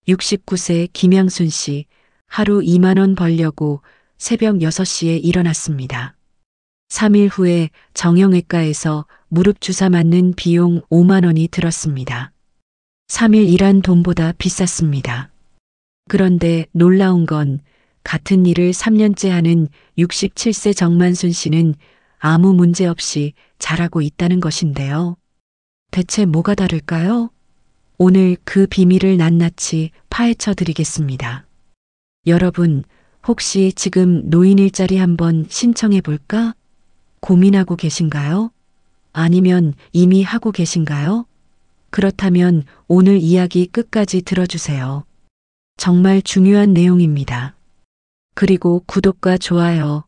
69세 김양순 씨, 하루 2만 원 벌려고 새벽 6시에 일어났습니다. 3일 후에 정형외과에서 무릎 주사 맞는 비용 5만 원이 들었습니다. 3일 일한 돈보다 비쌌습니다. 그런데 놀라운 건 같은 일을 3년째 하는 67세 정만순 씨는 아무 문제 없이 잘하고 있다는 것인데요. 대체 뭐가 다를까요? 오늘 그 비밀을 낱낱이 파헤쳐 드리겠습니다. 여러분, 혹시 지금 노인 일자리 한번 신청해 볼까? 고민하고 계신가요? 아니면 이미 하고 계신가요? 그렇다면 오늘 이야기 끝까지 들어주세요. 정말 중요한 내용입니다. 그리고 구독과 좋아요,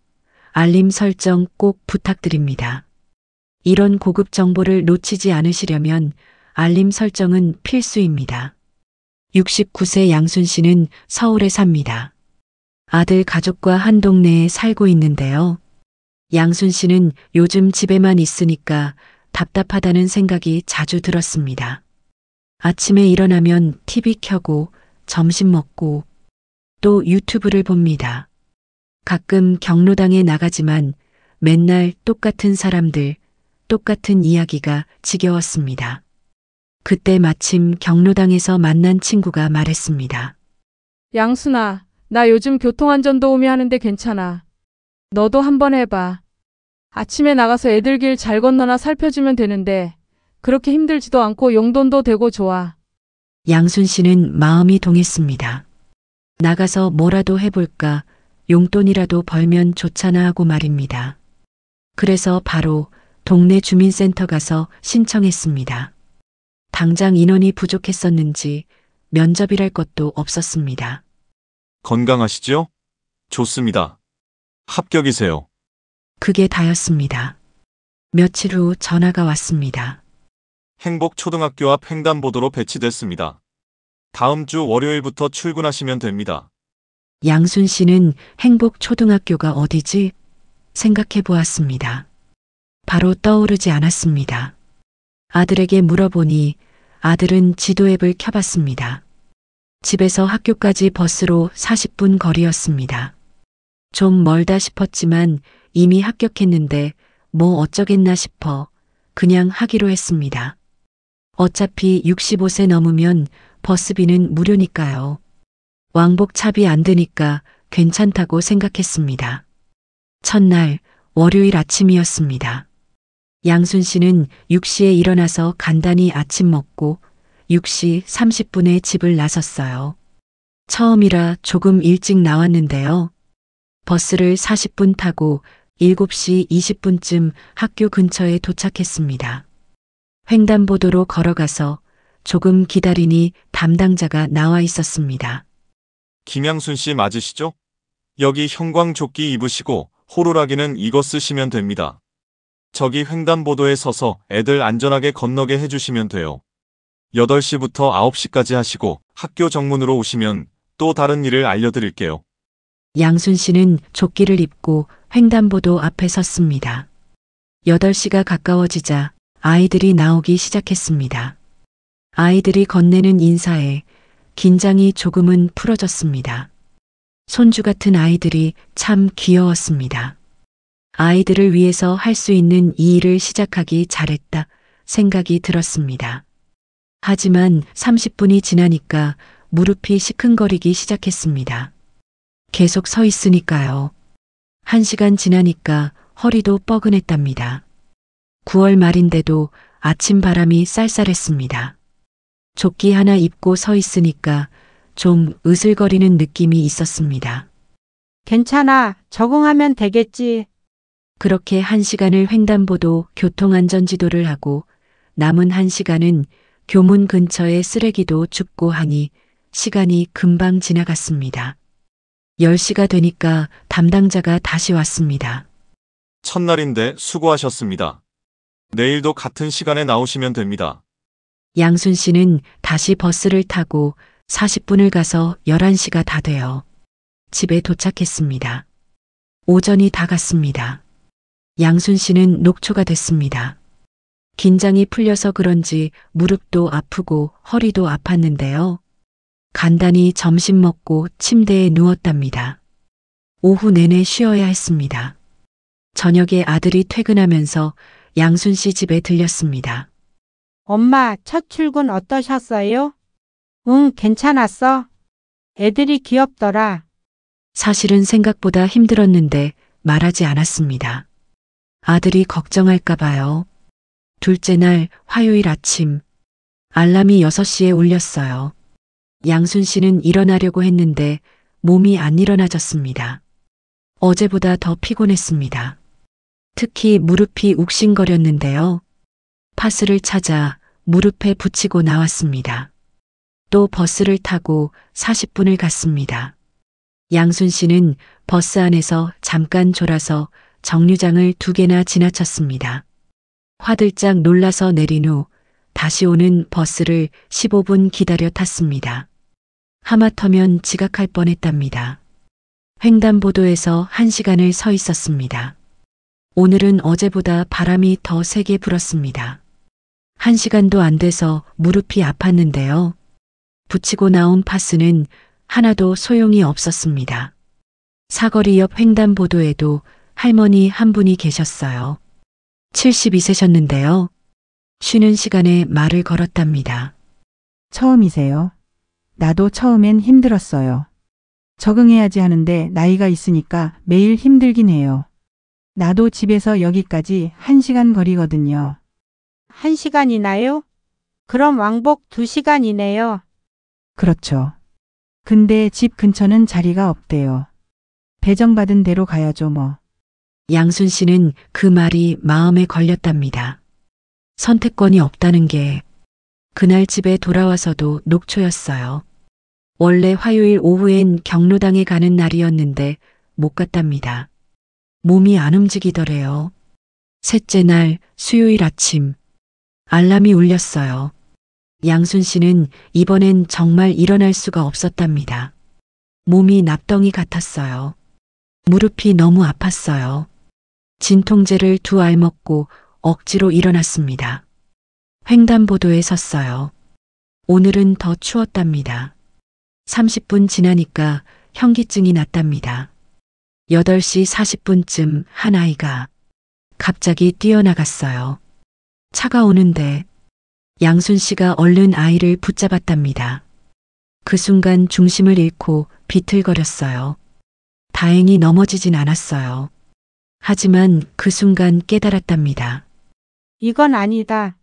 알림 설정 꼭 부탁드립니다. 이런 고급 정보를 놓치지 않으시려면 알림 설정은 필수입니다. 69세 양순 씨는 서울에 삽니다. 아들 가족과 한 동네에 살고 있는데요. 양순 씨는 요즘 집에만 있으니까 답답하다는 생각이 자주 들었습니다. 아침에 일어나면 TV 켜고 점심 먹고 또 유튜브를 봅니다. 가끔 경로당에 나가지만 맨날 똑같은 사람들, 똑같은 이야기가 지겨웠습니다. 그때 마침 경로당에서 만난 친구가 말했습니다. 양순아, 나 요즘 교통안전도우미 하는데 괜찮아. 너도 한번 해봐. 아침에 나가서 애들 길 잘 건너나 살펴주면 되는데 그렇게 힘들지도 않고 용돈도 되고 좋아. 양순 씨는 마음이 동했습니다. 나가서 뭐라도 해볼까, 용돈이라도 벌면 좋잖아 하고 말입니다. 그래서 바로 동네 주민센터 가서 신청했습니다. 당장 인원이 부족했었는지 면접이랄 것도 없었습니다. 건강하시죠? 좋습니다. 합격이세요. 그게 다였습니다. 며칠 후 전화가 왔습니다. 행복초등학교 앞 횡단보도로 배치됐습니다. 다음 주 월요일부터 출근하시면 됩니다. 양순 씨는 행복초등학교가 어디지? 생각해 보았습니다. 바로 떠오르지 않았습니다. 아들에게 물어보니 아들은 지도 앱을 켜봤습니다. 집에서 학교까지 버스로 40분 거리였습니다. 좀 멀다 싶었지만 이미 합격했는데 뭐 어쩌겠나 싶어 그냥 하기로 했습니다. 어차피 65세 넘으면 버스비는 무료니까요. 왕복차비 안 드니까 괜찮다고 생각했습니다. 첫날 월요일 아침이었습니다. 양순 씨는 6시에 일어나서 간단히 아침 먹고 6시 30분에 집을 나섰어요. 처음이라 조금 일찍 나왔는데요. 버스를 40분 타고 7시 20분쯤 학교 근처에 도착했습니다. 횡단보도로 걸어가서 조금 기다리니 담당자가 나와 있었습니다. 김양순 씨 맞으시죠? 여기 형광조끼 입으시고 호루라기는 이거 쓰시면 됩니다. 저기 횡단보도에 서서 애들 안전하게 건너게 해주시면 돼요. 8시부터 9시까지 하시고 학교 정문으로 오시면 또 다른 일을 알려드릴게요. 양순 씨는 조끼를 입고 횡단보도 앞에 섰습니다. 8시가 가까워지자 아이들이 나오기 시작했습니다. 아이들이 건네는 인사에 긴장이 조금은 풀어졌습니다. 손주 같은 아이들이 참 귀여웠습니다. 아이들을 위해서 할 수 있는 이 일을 시작하기 잘했다 생각이 들었습니다. 하지만 30분이 지나니까 무릎이 시큰거리기 시작했습니다. 계속 서 있으니까요. 1시간 지나니까 허리도 뻐근했답니다. 9월 말인데도 아침 바람이 쌀쌀했습니다. 조끼 하나 입고 서 있으니까 좀 으슬거리는 느낌이 있었습니다. 괜찮아. 적응하면 되겠지. 그렇게 1시간을 횡단보도 교통안전지도를 하고 남은 1시간은 교문 근처에 쓰레기도 줍고 하니 시간이 금방 지나갔습니다. 10시가 되니까 담당자가 다시 왔습니다. 첫날인데 수고하셨습니다. 내일도 같은 시간에 나오시면 됩니다. 양순 씨는 다시 버스를 타고 40분을 가서 11시가 다 되어 집에 도착했습니다. 오전이 다 갔습니다. 양순 씨는 녹초가 됐습니다. 긴장이 풀려서 그런지 무릎도 아프고 허리도 아팠는데요. 간단히 점심 먹고 침대에 누웠답니다. 오후 내내 쉬어야 했습니다. 저녁에 아들이 퇴근하면서 양순 씨 집에 들렸습니다. 엄마, 첫 출근 어떠셨어요? 응, 괜찮았어. 애들이 귀엽더라. 사실은 생각보다 힘들었는데 말하지 않았습니다. 아들이 걱정할까 봐요. 둘째 날 화요일 아침 알람이 6시에 울렸어요. 양순 씨는 일어나려고 했는데 몸이 안 일어나졌습니다. 어제보다 더 피곤했습니다. 특히 무릎이 욱신거렸는데요. 파스를 찾아 무릎에 붙이고 나왔습니다. 또 버스를 타고 40분을 갔습니다. 양순 씨는 버스 안에서 잠깐 졸아서 정류장을 2개나 지나쳤습니다. 화들짝 놀라서 내린 후 다시 오는 버스를 15분 기다려 탔습니다. 하마터면 지각할 뻔했답니다. 횡단보도에서 1시간을 서 있었습니다. 오늘은 어제보다 바람이 더 세게 불었습니다. 1시간도 안 돼서 무릎이 아팠는데요. 붙이고 나온 파스는 하나도 소용이 없었습니다. 사거리 옆 횡단보도에도 할머니 한 분이 계셨어요. 72세셨는데요. 쉬는 시간에 말을 걸었답니다. 처음이세요? 나도 처음엔 힘들었어요. 적응해야지 하는데 나이가 있으니까 매일 힘들긴 해요. 나도 집에서 여기까지 1시간 거리거든요. 1시간이나요? 그럼 왕복 2시간이네요. 그렇죠. 근데 집 근처는 자리가 없대요. 배정받은 대로 가야죠 뭐. 양순 씨는 그 말이 마음에 걸렸답니다. 선택권이 없다는 게 그날 집에 돌아와서도 녹초였어요. 원래 화요일 오후엔 경로당에 가는 날이었는데 못 갔답니다. 몸이 안 움직이더래요. 셋째 날 수요일 아침 알람이 울렸어요. 양순 씨는 이번엔 정말 일어날 수가 없었답니다. 몸이 납덩이 같았어요. 무릎이 너무 아팠어요. 진통제를 2알 먹고 억지로 일어났습니다. 횡단보도에 섰어요. 오늘은 더 추웠답니다. 30분 지나니까 현기증이 났답니다. 8시 40분쯤 한 아이가 갑자기 뛰어나갔어요. 차가 오는데 양순 씨가 얼른 아이를 붙잡았답니다. 그 순간 중심을 잃고 비틀거렸어요. 다행히 넘어지진 않았어요. 하지만 그 순간 깨달았답니다. 이건 아니다.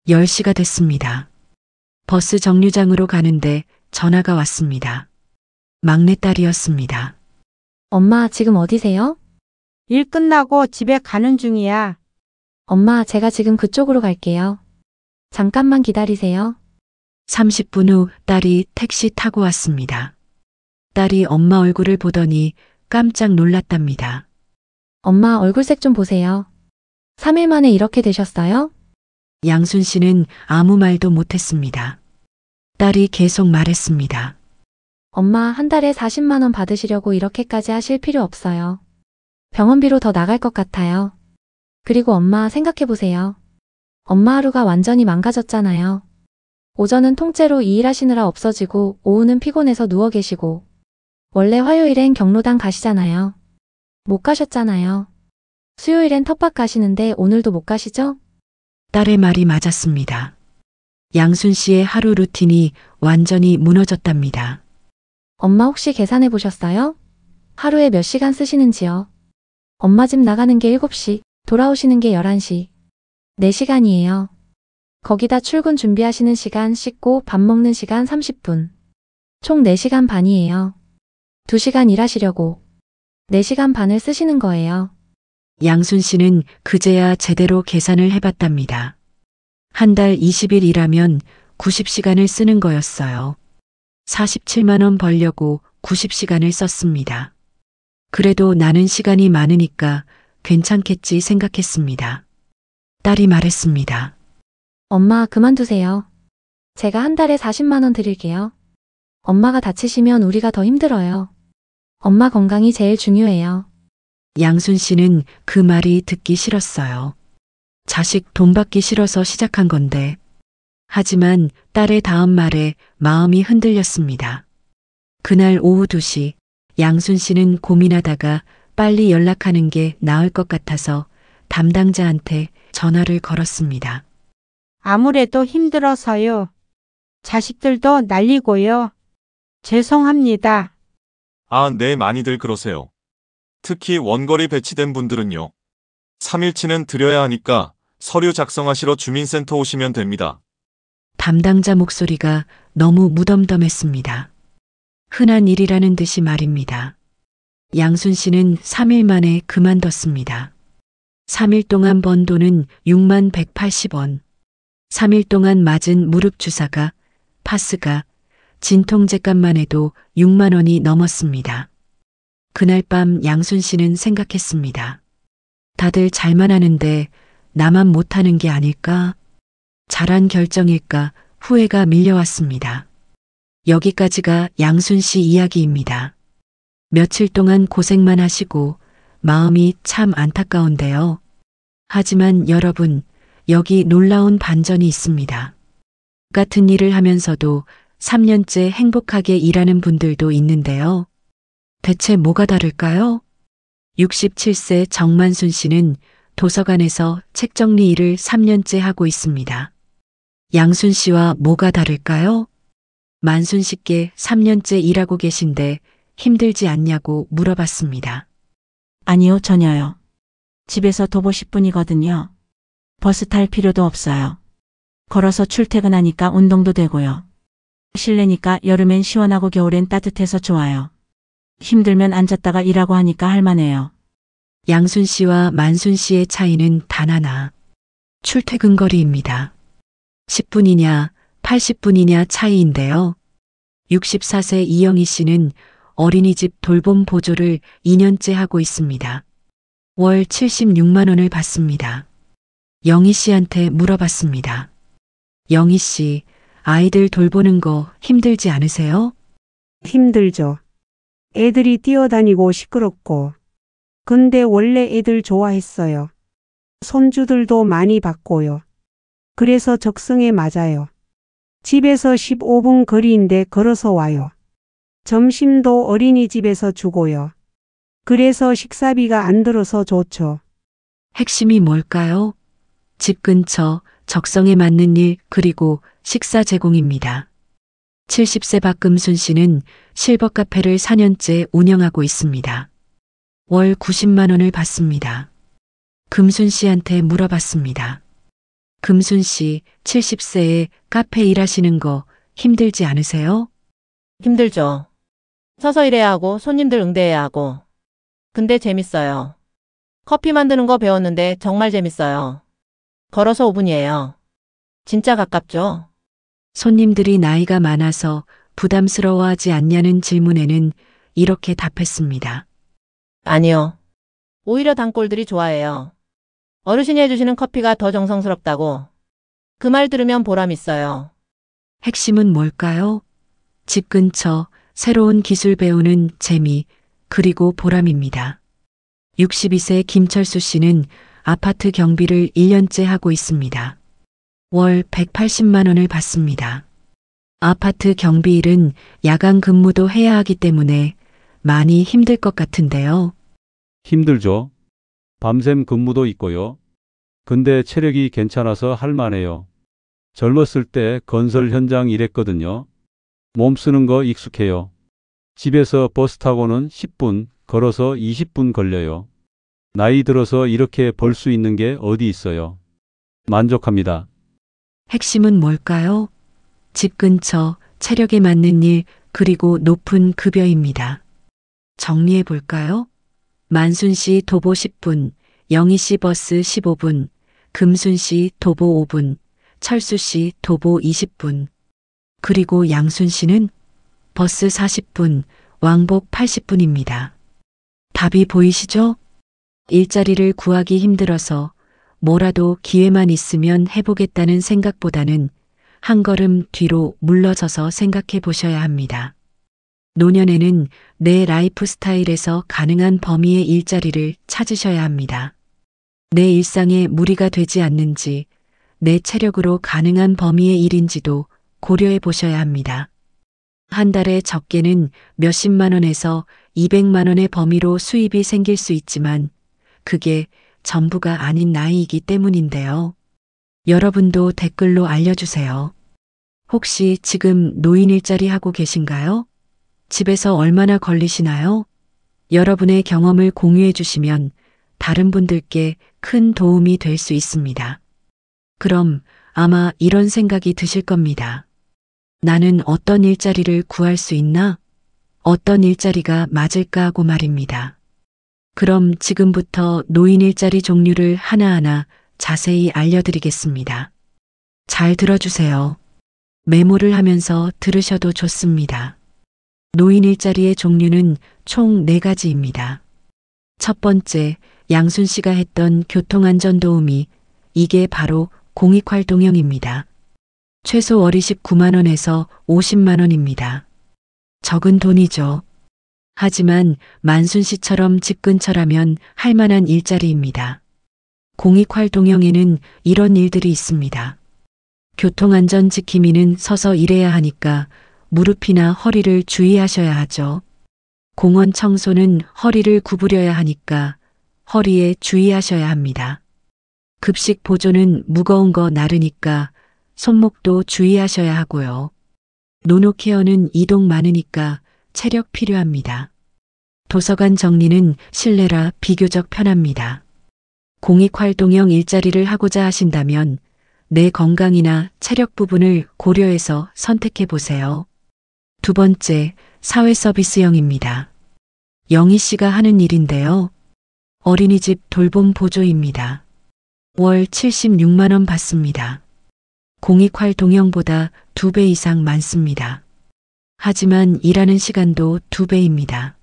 10시가 됐습니다. 버스 정류장으로 가는데 전화가 왔습니다. 막내딸이었습니다. 엄마, 지금 어디세요? 일 끝나고 집에 가는 중이야. 엄마, 제가 지금 그쪽으로 갈게요. 잠깐만 기다리세요. 30분 후 딸이 택시 타고 왔습니다. 딸이 엄마 얼굴을 보더니 깜짝 놀랐답니다. 엄마, 얼굴색 좀 보세요. 3일 만에 이렇게 되셨어요? 양순 씨는 아무 말도 못했습니다. 딸이 계속 말했습니다. 엄마, 한 달에 40만 원 받으시려고 이렇게까지 하실 필요 없어요. 병원비로 더 나갈 것 같아요. 그리고 엄마, 생각해보세요. 엄마 하루가 완전히 망가졌잖아요. 오전은 통째로 이 일하시느라 없어지고 오후는 피곤해서 누워 계시고 원래 화요일엔 경로당 가시잖아요. 못 가셨잖아요. 수요일엔 텃밭 가시는데 오늘도 못 가시죠? 딸의 말이 맞았습니다. 양순 씨의 하루 루틴이 완전히 무너졌답니다. 엄마 혹시 계산해 보셨어요? 하루에 몇 시간 쓰시는지요? 엄마 집 나가는 게 7시, 돌아오시는 게 11시. 4시간이에요. 거기다 출근 준비하시는 시간, 씻고 밥 먹는 시간 30분. 총 4시간 반이에요. 2시간 일하시려고 4시간 반을 쓰시는 거예요. 양순 씨는 그제야 제대로 계산을 해봤답니다. 한 달 20일 일하면 90시간을 쓰는 거였어요. 47만 원 벌려고 90시간을 썼습니다. 그래도 나는 시간이 많으니까 괜찮겠지 생각했습니다. 딸이 말했습니다. 엄마, 그만두세요. 제가 한 달에 40만 원 드릴게요. 엄마가 다치시면 우리가 더 힘들어요. 엄마 건강이 제일 중요해요. 양순 씨는 그 말이 듣기 싫었어요. 자식 돈 받기 싫어서 시작한 건데. 하지만 딸의 다음 말에 마음이 흔들렸습니다. 그날 오후 2시 양순 씨는 고민하다가 빨리 연락하는 게 나을 것 같아서 담당자한테 전화를 걸었습니다. 아무래도 힘들어서요. 자식들도 날리고요. 죄송합니다. 아, 네, 많이들 그러세요. 특히 원거리 배치된 분들은요. 3일치는 드려야 하니까 서류 작성하시러 주민센터 오시면 됩니다. 담당자 목소리가 너무 무덤덤했습니다. 흔한 일이라는 듯이 말입니다. 양순 씨는 3일 만에 그만뒀습니다. 3일 동안 번 돈은 6만 180원. 3일 동안 맞은 무릎 주사가, 파스가, 진통제값만 해도 6만 원이 넘었습니다. 그날 밤 양순 씨는 생각했습니다. 다들 잘만 하는데 나만 못하는 게 아닐까? 잘한 결정일까? 후회가 밀려왔습니다. 여기까지가 양순 씨 이야기입니다. 며칠 동안 고생만 하시고 마음이 참 안타까운데요. 하지만 여러분, 여기 놀라운 반전이 있습니다. 같은 일을 하면서도 3년째 행복하게 일하는 분들도 있는데요. 대체 뭐가 다를까요? 67세 정만순 씨는 도서관에서 책 정리 일을 3년째 하고 있습니다. 양순 씨와 뭐가 다를까요? 만순 씨께 3년째 일하고 계신데 힘들지 않냐고 물어봤습니다. 아니요, 전혀요. 집에서 도보 10분이거든요. 버스 탈 필요도 없어요. 걸어서 출퇴근하니까 운동도 되고요. 실내니까 여름엔 시원하고 겨울엔 따뜻해서 좋아요. 힘들면 앉았다가 일하고 하니까 할만해요. 양순 씨와 만순 씨의 차이는 단 하나. 출퇴근 거리입니다. 10분이냐 80분이냐 차이인데요. 64세 이영희 씨는 어린이집 돌봄 보조를 2년째 하고 있습니다. 월 76만 원을 받습니다. 영희 씨한테 물어봤습니다. 영희 씨, 아이들 돌보는 거 힘들지 않으세요? 힘들죠. 애들이 뛰어다니고 시끄럽고. 근데 원래 애들 좋아했어요. 손주들도 많이 봤고요. 그래서 적성에 맞아요. 집에서 15분 거리인데 걸어서 와요. 점심도 어린이집에서 주고요. 그래서 식사비가 안 들어서 좋죠. 핵심이 뭘까요? 집 근처, 적성에 맞는 일, 그리고 식사 제공입니다. 70세 박금순 씨는 실버 카페를 4년째 운영하고 있습니다. 월 90만 원을 받습니다. 금순 씨한테 물어봤습니다. 금순 씨, 70세에 카페 일하시는 거 힘들지 않으세요? 힘들죠. 서서 일해야 하고 손님들 응대해야 하고. 근데 재밌어요. 커피 만드는 거 배웠는데 정말 재밌어요. 걸어서 5분이에요. 진짜 가깝죠? 손님들이 나이가 많아서 부담스러워하지 않냐는 질문에는 이렇게 답했습니다. 아니요. 오히려 단골들이 좋아해요. 어르신이 해주시는 커피가 더 정성스럽다고. 그 말 들으면 보람 있어요. 핵심은 뭘까요? 집 근처, 새로운 기술 배우는 재미, 그리고 보람입니다. 62세 김철수 씨는 아파트 경비를 1년째 하고 있습니다. 월 180만 원을 받습니다. 아파트 경비 일은 야간 근무도 해야 하기 때문에 많이 힘들 것 같은데요. 힘들죠. 밤샘 근무도 있고요. 근데 체력이 괜찮아서 할만해요. 젊었을 때 건설 현장 일했거든요. 몸 쓰는 거 익숙해요. 집에서 버스 타고는 10분, 걸어서 20분 걸려요. 나이 들어서 이렇게 벌 수 있는 게 어디 있어요. 만족합니다. 핵심은 뭘까요? 집 근처, 체력에 맞는 일, 그리고 높은 급여입니다. 정리해 볼까요? 만순 씨 도보 10분, 영희 씨 버스 15분, 금순 씨 도보 5분, 철수 씨 도보 20분. 그리고 양순 씨는 버스 40분, 왕복 80분입니다. 답이 보이시죠? 일자리를 구하기 힘들어서 뭐라도 기회만 있으면 해보겠다는 생각보다는 한 걸음 뒤로 물러서서 생각해 보셔야 합니다. 노년에는 내 라이프 스타일에서 가능한 범위의 일자리를 찾으셔야 합니다. 내 일상에 무리가 되지 않는지, 내 체력으로 가능한 범위의 일인지도 고려해 보셔야 합니다. 한 달에 적게는 몇십만 원에서 200만 원의 범위로 수입이 생길 수 있지만 그게 전부가 아닌 나이이기 때문인데요. 여러분도 댓글로 알려주세요. 혹시 지금 노인 일자리 하고 계신가요? 집에서 얼마나 걸리시나요? 여러분의 경험을 공유해 주시면 다른 분들께 큰 도움이 될 수 있습니다. 그럼 아마 이런 생각이 드실 겁니다. 나는 어떤 일자리를 구할 수 있나? 어떤 일자리가 맞을까 하고 말입니다. 그럼 지금부터 노인 일자리 종류를 하나하나 자세히 알려드리겠습니다. 잘 들어주세요. 메모를 하면서 들으셔도 좋습니다. 노인 일자리의 종류는 총 4가지입니다. 첫 번째, 양순 씨가 했던 교통안전도우미, 이게 바로 공익활동형입니다. 최소 월이십 9만 원에서 50만 원입니다. 적은 돈이죠. 하지만 만순 씨처럼 집 근처라면 할 만한 일자리입니다. 공익활동형에는 이런 일들이 있습니다. 교통안전 지킴이는 서서 일해야 하니까 무릎이나 허리를 주의하셔야 하죠. 공원 청소는 허리를 구부려야 하니까 허리에 주의하셔야 합니다. 급식 보조는 무거운 거 나르니까 손목도 주의하셔야 하고요. 노노 케어는 이동 많으니까 체력 필요합니다. 도서관 정리는 실내라 비교적 편합니다. 공익활동형 일자리를 하고자 하신다면 내 건강이나 체력 부분을 고려해서 선택해 보세요. 두 번째, 사회서비스형입니다. 영희 씨가 하는 일인데요. 어린이집 돌봄 보조입니다. 월 76만 원 받습니다. 공익활동형보다 2배 이상 많습니다. 하지만 일하는 시간도 2배입니다.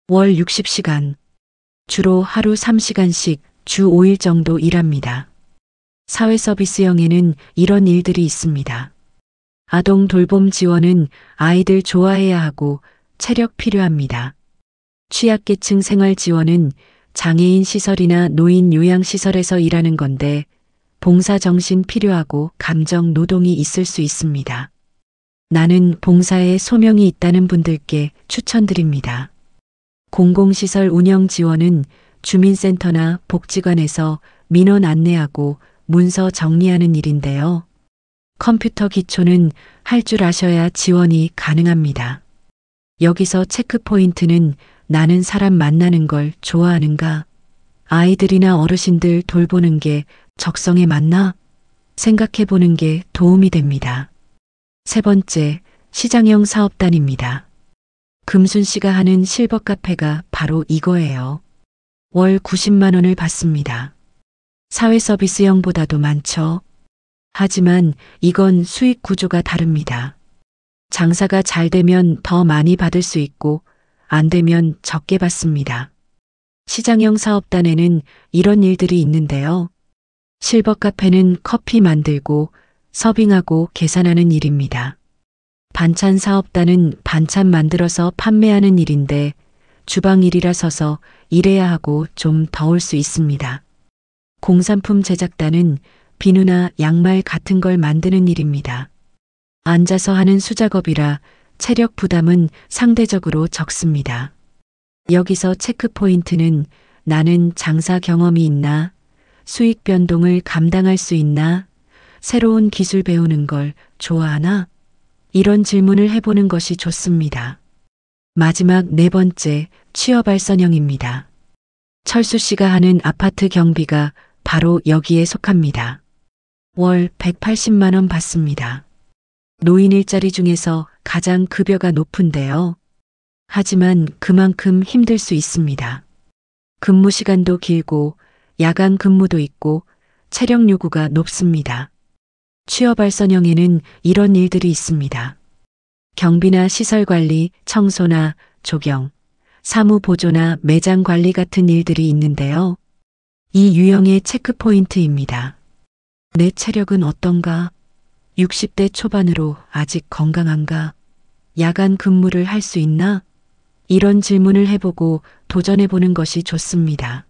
월 60시간, 주로 하루 3시간씩 주 5일 정도 일합니다. 사회서비스형에는 이런 일들이 있습니다. 아동 돌봄 지원은 아이들 좋아해야 하고 체력 필요합니다. 취약계층 생활 지원은 장애인 시설이나 노인 요양시설에서 일하는 건데 봉사 정신 필요하고 감정 노동이 있을 수 있습니다. 나는 봉사에 소명이 있다는 분들께 추천드립니다. 공공시설 운영 지원은 주민센터나 복지관에서 민원 안내하고 문서 정리하는 일인데요. 컴퓨터 기초는 할 줄 아셔야 지원이 가능합니다. 여기서 체크 포인트는 나는 사람 만나는 걸 좋아하는가? 아이들이나 어르신들 돌보는 게 적성에 맞나? 생각해 보는 게 도움이 됩니다. 세 번째, 시장형 사업단입니다. 금순 씨가 하는 실버 카페가 바로 이거예요. 월 90만 원을 받습니다. 사회 서비스형보다도 많죠. 하지만 이건 수익 구조가 다릅니다. 장사가 잘 되면 더 많이 받을 수 있고 안 되면 적게 받습니다. 시장형 사업단에는 이런 일들이 있는데요. 실버 카페는 커피 만들고 서빙하고 계산하는 일입니다. 반찬 사업단은 반찬 만들어서 판매하는 일인데 주방 일이라 서서 일해야 하고 좀 더울 수 있습니다. 공산품 제작단은 비누나 양말 같은 걸 만드는 일입니다. 앉아서 하는 수작업이라 체력 부담은 상대적으로 적습니다. 여기서 체크 포인트는 나는 장사 경험이 있나, 수익 변동을 감당할 수 있나, 새로운 기술 배우는 걸 좋아하나? 이런 질문을 해보는 것이 좋습니다. 마지막 4번째, 취업 발선형입니다. 철수 씨가 하는 아파트 경비가 바로 여기에 속합니다. 월 180만 원 받습니다. 노인 일자리 중에서 가장 급여가 높은데요. 하지만 그만큼 힘들 수 있습니다. 근무 시간도 길고 야간 근무도 있고 체력 요구가 높습니다. 취업 발선형에는 이런 일들이 있습니다. 경비나 시설 관리, 청소나 조경, 사무 보조나 매장 관리 같은 일들이 있는데요. 이 유형의 체크 포인트입니다. 내 체력은 어떤가? 60대 초반으로 아직 건강한가? 야간 근무를 할 수 있나? 이런 질문을 해보고 도전해보는 것이 좋습니다.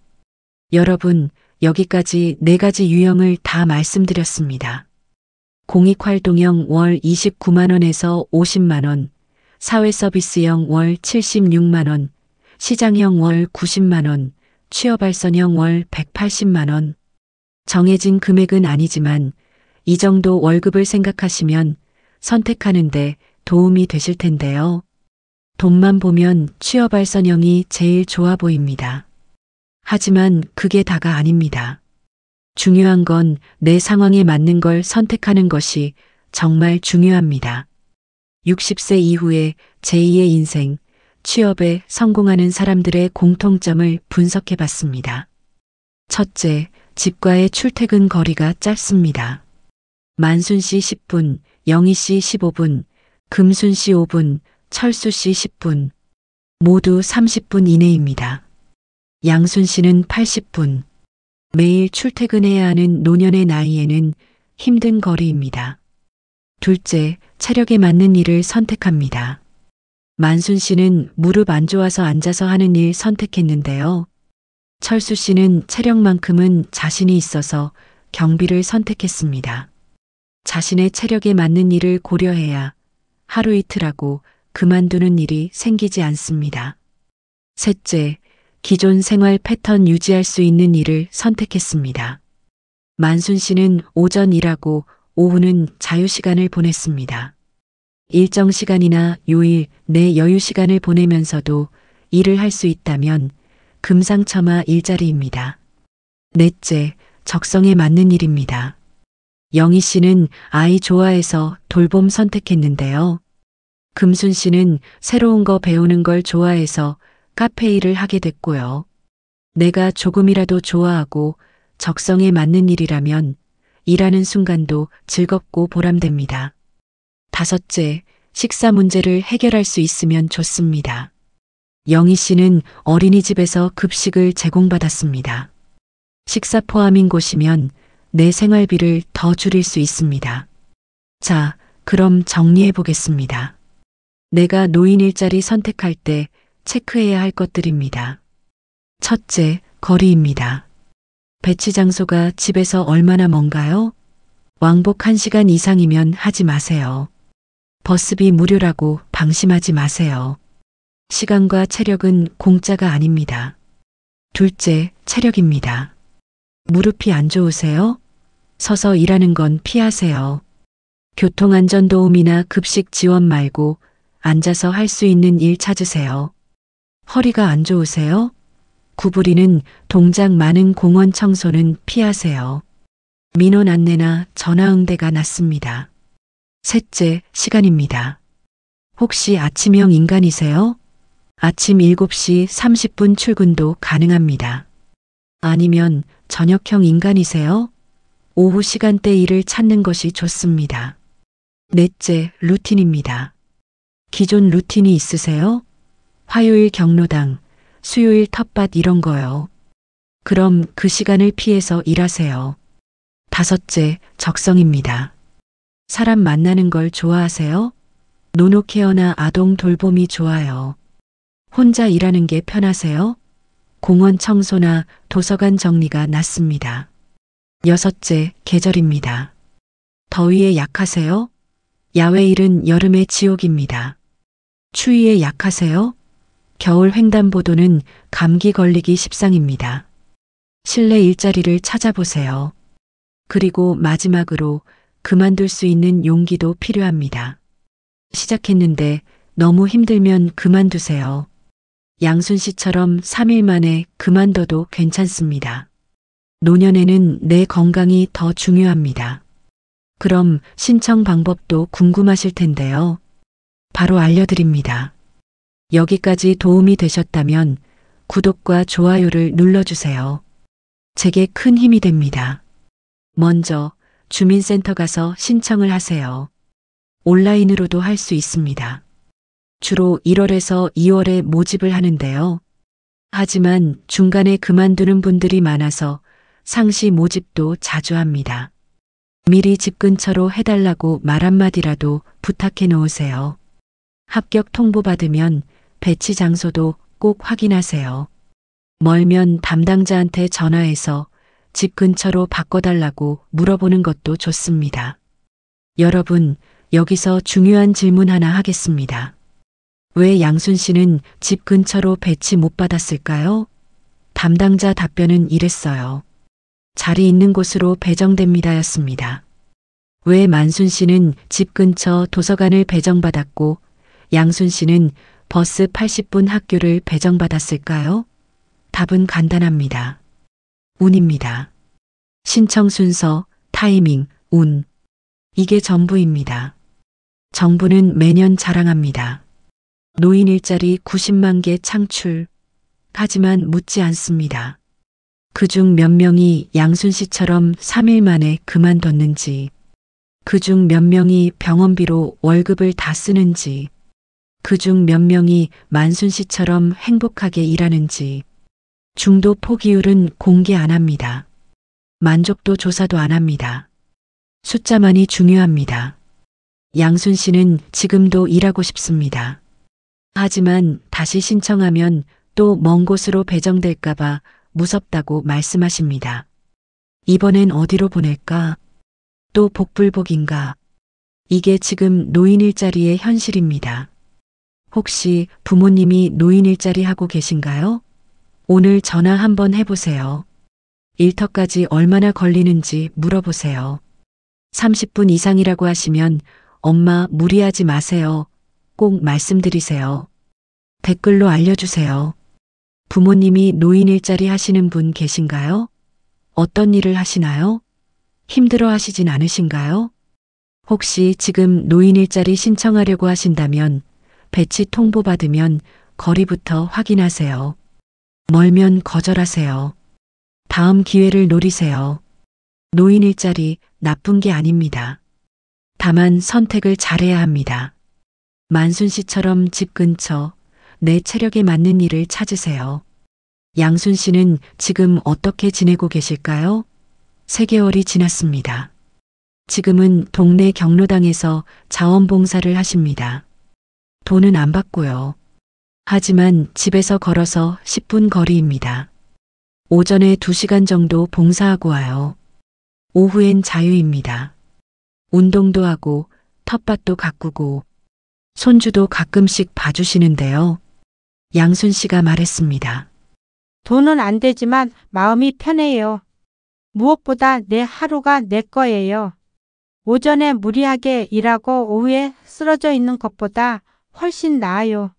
여러분, 여기까지 4가지 유형을 다 말씀드렸습니다. 공익활동형 월 29만원에서 50만원, 사회서비스형 월 76만원, 시장형 월 90만원, 취업알선형 월 180만원. 정해진 금액은 아니지만 이 정도 월급을 생각하시면 선택하는데 도움이 되실 텐데요. 돈만 보면 취업알선형이 제일 좋아 보입니다. 하지만 그게 다가 아닙니다. 중요한 건 내 상황에 맞는 걸 선택하는 것이 정말 중요합니다. 60세 이후에 제2의 인생, 취업에 성공하는 사람들의 공통점을 분석해 봤습니다. 첫째, 집과의 출퇴근 거리가 짧습니다. 만순 씨 10분, 영희 씨 15분, 금순 씨 5분, 철수 씨 10분. 모두 30분 이내입니다. 양순 씨는 80분. 매일 출퇴근해야 하는 노년의 나이에는 힘든 거리입니다. 둘째, 체력에 맞는 일을 선택합니다. 만순 씨는 무릎 안 좋아서 앉아서 하는 일 선택했는데요. 철수 씨는 체력만큼은 자신이 있어서 경비를 선택했습니다. 자신의 체력에 맞는 일을 고려해야 하루 이틀 하고 그만두는 일이 생기지 않습니다. 셋째, 기존 생활 패턴 유지할 수 있는 일을 선택했습니다. 만순 씨는 오전 일하고 오후는 자유시간을 보냈습니다. 일정 시간이나 요일 내 여유 시간을 보내면서도 일을 할 수 있다면 금상첨화 일자리입니다. 넷째, 적성에 맞는 일입니다. 영희 씨는 아이 좋아해서 돌봄 선택했는데요. 금순 씨는 새로운 거 배우는 걸 좋아해서 카페 일을 하게 됐고요. 내가 조금이라도 좋아하고 적성에 맞는 일이라면 일하는 순간도 즐겁고 보람됩니다. 다섯째, 식사 문제를 해결할 수 있으면 좋습니다. 영희 씨는 어린이집에서 급식을 제공받았습니다. 식사 포함인 곳이면 내 생활비를 더 줄일 수 있습니다. 자, 그럼 정리해 보겠습니다. 내가 노인 일자리 선택할 때 체크해야 할 것들입니다. 첫째, 거리입니다. 배치 장소가 집에서 얼마나 먼가요? 왕복 1시간 이상이면 하지 마세요. 버스비 무료라고 방심하지 마세요. 시간과 체력은 공짜가 아닙니다. 둘째, 체력입니다. 무릎이 안 좋으세요? 서서 일하는 건 피하세요. 교통안전도움이나 급식 지원 말고 앉아서 할 수 있는 일 찾으세요. 허리가 안 좋으세요? 구부리는 동작 많은 공원 청소는 피하세요. 민원 안내나 전화 응대가 낫습니다. 셋째, 시간입니다. 혹시 아침형 인간이세요? 아침 7시 30분 출근도 가능합니다. 아니면 저녁형 인간이세요? 오후 시간대 일을 찾는 것이 좋습니다. 넷째, 루틴입니다. 기존 루틴이 있으세요? 화요일 경로당, 수요일 텃밭 이런 거요. 그럼 그 시간을 피해서 일하세요. 다섯째, 적성입니다. 사람 만나는 걸 좋아하세요? 노노 케어나 아동 돌봄이 좋아요. 혼자 일하는 게 편하세요? 공원 청소나 도서관 정리가 낫습니다. 여섯째, 계절입니다. 더위에 약하세요? 야외 일은 여름의 지옥입니다. 추위에 약하세요? 겨울 횡단보도는 감기 걸리기 십상입니다. 실내 일자리를 찾아보세요. 그리고 마지막으로 그만둘 수 있는 용기도 필요합니다. 시작했는데 너무 힘들면 그만두세요. 양순 씨처럼 3일 만에 그만둬도 괜찮습니다. 노년에는 내 건강이 더 중요합니다. 그럼 신청 방법도 궁금하실 텐데요. 바로 알려드립니다. 여기까지 도움이 되셨다면 구독과 좋아요를 눌러주세요. 제게 큰 힘이 됩니다. 먼저 주민센터 가서 신청을 하세요. 온라인으로도 할 수 있습니다. 주로 1월에서 2월에 모집을 하는데요. 하지만 중간에 그만두는 분들이 많아서 상시 모집도 자주 합니다. 미리 집 근처로 해달라고 말 한마디라도 부탁해 놓으세요. 합격 통보받으면 배치 장소도 꼭 확인하세요. 멀면 담당자한테 전화해서 집 근처로 바꿔달라고 물어보는 것도 좋습니다. 여러분, 여기서 중요한 질문 하나 하겠습니다. 왜 양순 씨는 집 근처로 배치 못 받았을까요? 담당자 답변은 이랬어요. 자리 있는 곳으로 배정됩니다였습니다. 왜 만순 씨는 집 근처 도서관을 배정받았고 양순 씨는 버스 80분 학교를 배정받았을까요? 답은 간단합니다. 운입니다. 신청 순서, 타이밍, 운. 이게 전부입니다. 정부는 매년 자랑합니다. 노인 일자리 90만 개 창출. 하지만 묻지 않습니다. 그중 몇 명이 양순 씨처럼 3일 만에 그만뒀는지, 그중 몇 명이 병원비로 월급을 다 쓰는지, 그중 몇 명이 만순 씨처럼 행복하게 일하는지, 중도 포기율은 공개 안 합니다. 만족도 조사도 안 합니다. 숫자만이 중요합니다. 양순 씨는 지금도 일하고 싶습니다. 하지만 다시 신청하면 또 먼 곳으로 배정될까봐 무섭다고 말씀하십니다. 이번엔 어디로 보낼까? 또 복불복인가? 이게 지금 노인 일자리의 현실입니다. 혹시 부모님이 노인 일자리 하고 계신가요? 오늘 전화 한번 해보세요. 일터까지 얼마나 걸리는지 물어보세요. 30분 이상이라고 하시면 엄마 무리하지 마세요. 꼭 말씀드리세요. 댓글로 알려주세요. 부모님이 노인 일자리 하시는 분 계신가요? 어떤 일을 하시나요? 힘들어 하시진 않으신가요? 혹시 지금 노인 일자리 신청하려고 하신다면 배치 통보받으면 거리부터 확인하세요. 멀면 거절하세요. 다음 기회를 노리세요. 노인 일자리 나쁜 게 아닙니다. 다만 선택을 잘해야 합니다. 만순 씨처럼 집 근처 내 체력에 맞는 일을 찾으세요. 양순 씨는 지금 어떻게 지내고 계실까요? 3개월이 지났습니다. 지금은 동네 경로당에서 자원봉사를 하십니다. 돈은 안 받고요. 하지만 집에서 걸어서 10분 거리입니다. 오전에 2시간 정도 봉사하고 와요. 오후엔 자유입니다. 운동도 하고 텃밭도 가꾸고 손주도 가끔씩 봐주시는데요. 양순 씨가 말했습니다. 돈은 안 되지만 마음이 편해요. 무엇보다 내 하루가 내 거예요. 오전에 무리하게 일하고 오후에 쓰러져 있는 것보다 훨씬 나아요.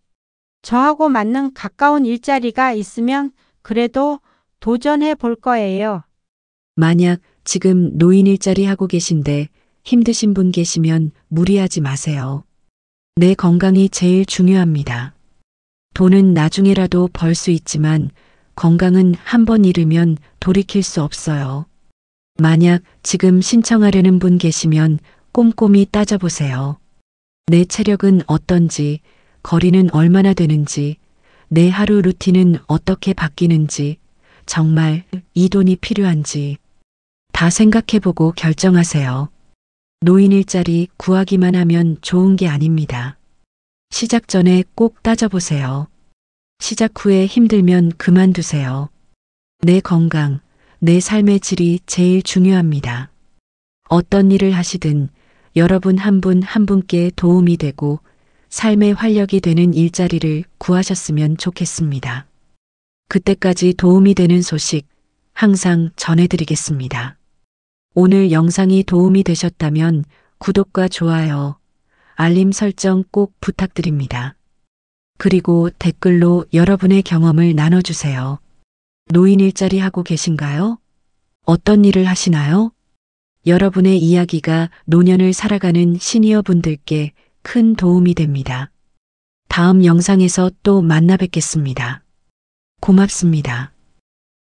저하고 맞는 가까운 일자리가 있으면 그래도 도전해 볼 거예요. 만약 지금 노인 일자리 하고 계신데 힘드신 분 계시면 무리하지 마세요. 내 건강이 제일 중요합니다. 돈은 나중에라도 벌 수 있지만 건강은 한번 잃으면 돌이킬 수 없어요. 만약 지금 신청하려는 분 계시면 꼼꼼히 따져보세요. 내 체력은 어떤지, 거리는 얼마나 되는지, 내 하루 루틴은 어떻게 바뀌는지, 정말 이 돈이 필요한지 다 생각해보고 결정하세요. 노인 일자리 구하기만 하면 좋은 게 아닙니다. 시작 전에 꼭 따져보세요. 시작 후에 힘들면 그만두세요. 내 건강, 내 삶의 질이 제일 중요합니다. 어떤 일을 하시든 여러분 한 분 한 분께 도움이 되고 삶의 활력이 되는 일자리를 구하셨으면 좋겠습니다. 그때까지 도움이 되는 소식 항상 전해드리겠습니다. 오늘 영상이 도움이 되셨다면 구독과 좋아요, 알림 설정 꼭 부탁드립니다. 그리고 댓글로 여러분의 경험을 나눠주세요. 노인 일자리 하고 계신가요? 어떤 일을 하시나요? 여러분의 이야기가 노년을 살아가는 시니어 분들께 큰 도움이 됩니다. 다음 영상에서 또 만나 뵙겠습니다. 고맙습니다.